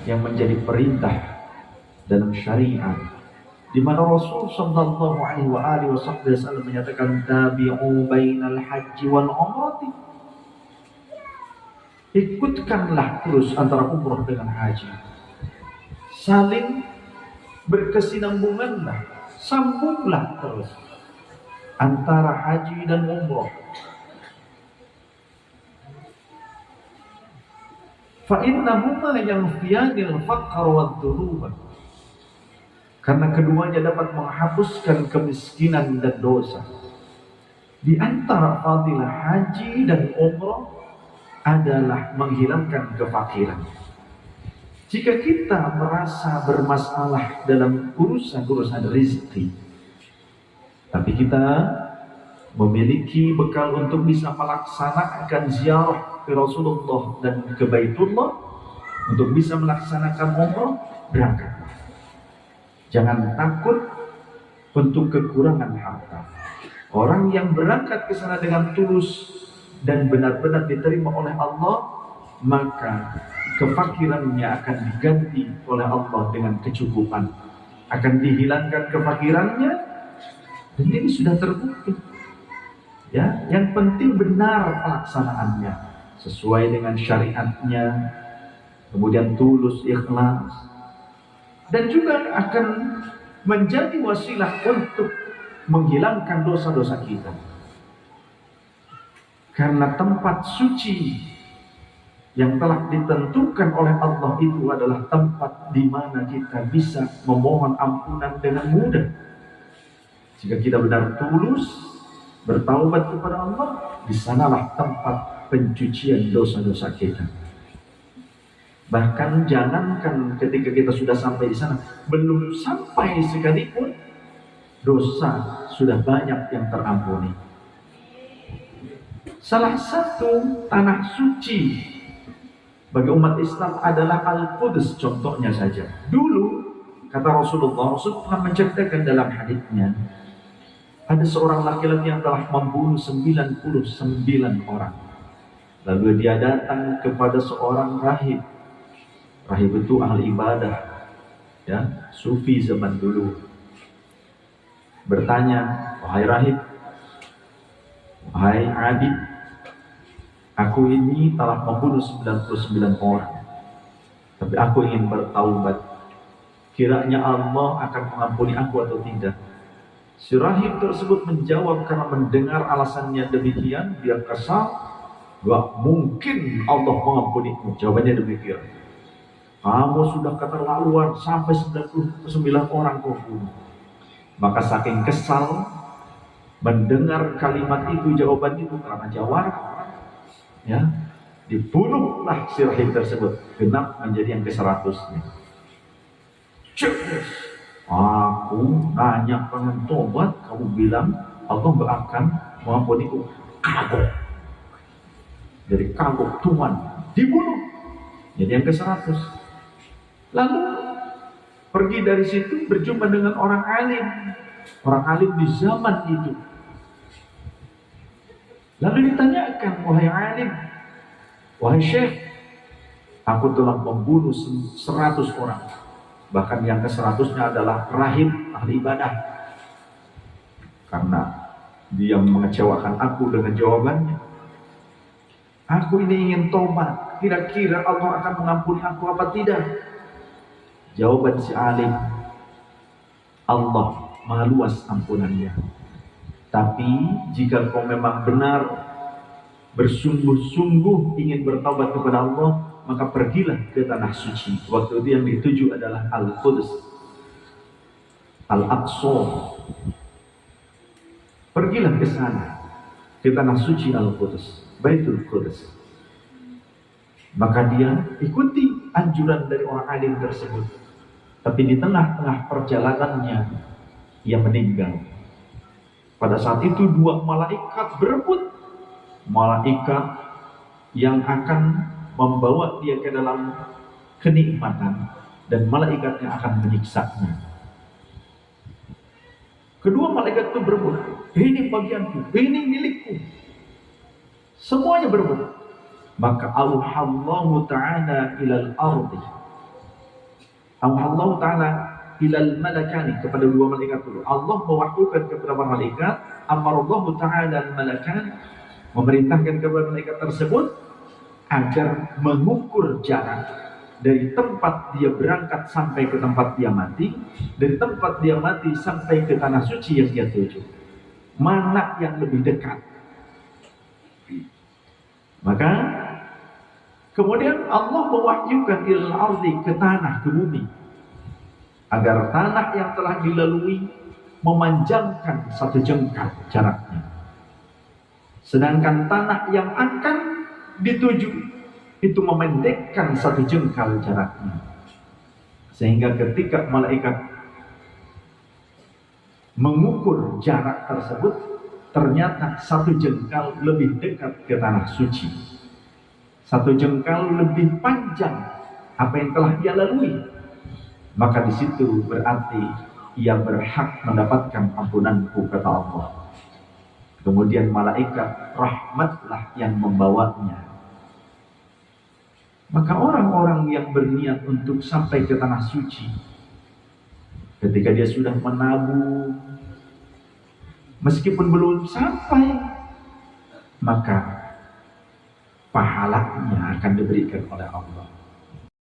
yang menjadi perintah dalam syariat, di mana Rasul sallallahu alaihi wasallam menyatakan tabi'u bainal haji wal umrati, ikutkanlah terus antara umrah dengan haji, saling berkesinambunganlah, sambunglah terus antara haji dan umrah. Fa innahuma yanfiyanil faqr wad dhunuba, karena keduanya dapat menghapuskan kemiskinan dan dosa. Di antara fadilah haji dan umrah adalah menghilangkan kefakiran. Jika kita merasa bermasalah dalam urusan rezeki, tapi kita memiliki bekal untuk bisa melaksanakan ziarah ke Rasulullah dan ke Baitullah, untuk bisa melaksanakan umrah, berangkat. Jangan takut untuk kekurangan harta. Orang yang berangkat ke sana dengan tulus dan benar-benar diterima oleh Allah, maka kefakirannya akan diganti oleh Allah dengan kecukupan. Akan dihilangkan kefakirannya, dan ini sudah terbukti. Ya, yang penting benar pelaksanaannya, sesuai dengan syariatnya, kemudian tulus, ikhlas, dan juga akan menjadi wasilah untuk menghilangkan dosa-dosa kita. Karena tempat suci yang telah ditentukan oleh Allah itu adalah tempat di mana kita bisa memohon ampunan dengan mudah. Jika kita benar tulus bertaubat kepada Allah, di sanalah tempat pencucian dosa-dosa kita. Bahkan jangankan ketika kita sudah sampai di sana, belum sampai sekalipun dosa sudah banyak yang terampuni. Salah satu tanah suci bagi umat Islam adalah Al-Quds, contohnya saja. Dulu kata Rasulullah pernah menceritakan dalam haditsnya, ada seorang laki-laki yang telah membunuh 99 orang. Lalu dia datang kepada seorang rahib. Rahib itu ahli ibadah, ya, sufi zaman dulu. Bertanya, wahai rahib, wahai abid, aku ini telah membunuh 99 orang, tapi aku ingin bertaubat. Kiranya Allah akan mengampuni aku atau tidak? Si rahib tersebut menjawab, karena mendengar alasannya demikian, dia kesal. Gak mungkin Allah mengampunimu. Jawabannya demikian. Kamu sudah keterlaluan, sampai 99 orang kau bunuh. Maka saking kesal mendengar kalimat itu, jawaban itu, karena jawab, ya, dibunuhlah si rahib tersebut. Genap menjadi yang ke-100-nya. Aku nanya pengen tobat, kamu bilang Allah gak akan mengampuniku. Kagok. Jadi kagok tuan, dibunuh. Jadi yang ke-100. Lalu pergi dari situ, berjumpa dengan orang alim di zaman itu. Lalu ditanyakan, wahai alim, wahai syekh, aku telah membunuh 100 orang. Bahkan yang ke-100-nya adalah rahib ahli ibadah. Karena dia mengecewakan aku dengan jawabannya. Aku ini ingin tobat, kira-kira Allah akan mengampuni aku apa tidak? Jawaban si alim, Allah Maha luas ampunannya. Tapi jika kau memang benar bersungguh-sungguh ingin bertaubat kepada Allah, maka pergilah ke tanah suci. Waktu itu yang dituju adalah Al-Quds, Al-Aqsa. Pergilah ke sana, ke tanah suci Al-Quds, Baitul Quds. Maka dia ikuti anjuran dari orang alim tersebut. Tapi di tengah-tengah perjalanannya, ia meninggal. Pada saat itu 2 malaikat berebut. Malaikat yang akan membawa dia ke dalam kenikmatan, dan malaikat yang akan menyiksanya. Kedua malaikat itu berebut. Ini bagianku, ini milikku. Semuanya berebut. Maka auhallahu ta'ala ilal ardi, Allah Ta'ala ilal malakani, kepada dua malaikat dulu. Allah mewahyukan kepada para malaikat, amarallahu ta'ala al-malakan, memerintahkan kepada malaikat tersebut agar mengukur jarak dari tempat dia berangkat sampai ke tempat dia mati, dari tempat dia mati sampai ke tanah suci yang dia tuju. Mana yang lebih dekat? Maka kemudian Allah mewahyukan ilal ardi, ke tanah, ke bumi, agar tanah yang telah dilalui memanjangkan 1 jengkal jaraknya. Sedangkan tanah yang akan dituju itu memendekkan 1 jengkal jaraknya. Sehingga ketika malaikat mengukur jarak tersebut, ternyata 1 jengkal lebih dekat ke tanah suci, 1 jengkal lebih panjang apa yang telah dia lalui. Maka di situ berarti ia berhak mendapatkan ampunanku, kata Allah. Kemudian malaikat rahmatlah yang membawanya. Maka orang-orang yang berniat untuk sampai ke tanah suci, ketika dia sudah menabung, meskipun belum sampai, maka pahalanya akan diberikan oleh Allah.